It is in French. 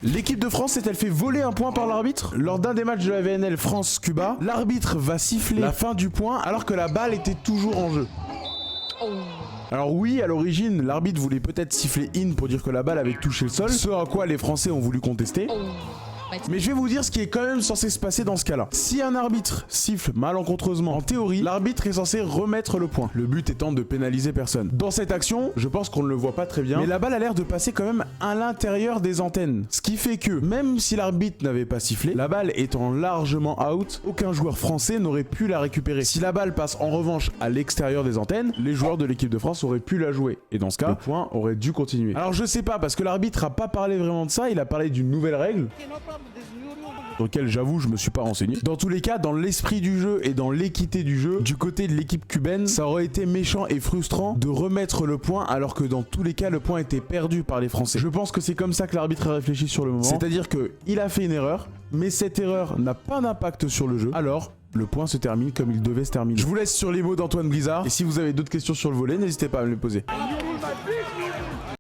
L'équipe de France s'est-elle fait voler un point par l'arbitre? Lors d'un des matchs de la VNL France-Cuba, l'arbitre va siffler la fin du point alors que la balle était toujours en jeu. Alors oui, à l'origine, l'arbitre voulait peut-être siffler in pour dire que la balle avait touché le sol, ce à quoi les Français ont voulu contester. Mais je vais vous dire ce qui est quand même censé se passer dans ce cas-là. Si un arbitre siffle malencontreusement, en théorie, l'arbitre est censé remettre le point. Le but étant de pénaliser personne. Dans cette action, je pense qu'on ne le voit pas très bien, mais la balle a l'air de passer quand même à l'intérieur des antennes. Ce qui fait que, même si l'arbitre n'avait pas sifflé, la balle étant largement out, aucun joueur français n'aurait pu la récupérer. Si la balle passe en revanche à l'extérieur des antennes, les joueurs de l'équipe de France auraient pu la jouer. Et dans ce cas, le point aurait dû continuer. Alors je sais pas, parce que l'arbitre a pas parlé vraiment de ça, il a parlé d'une nouvelle règle. Sur lequel j'avoue je me suis pas renseigné. Dans tous les cas, dans l'esprit du jeu et dans l'équité du jeu, du côté de l'équipe cubaine, ça aurait été méchant et frustrant de remettre le point alors que dans tous les cas le point était perdu par les Français. Je pense que c'est comme ça que l'arbitre a réfléchi sur le moment. C'est-à-dire que il a fait une erreur, mais cette erreur n'a pas d'impact sur le jeu. Alors le point se termine comme il devait se terminer. Je vous laisse sur les mots d'Antoine Blizzard et si vous avez d'autres questions sur le volley, n'hésitez pas à me les poser.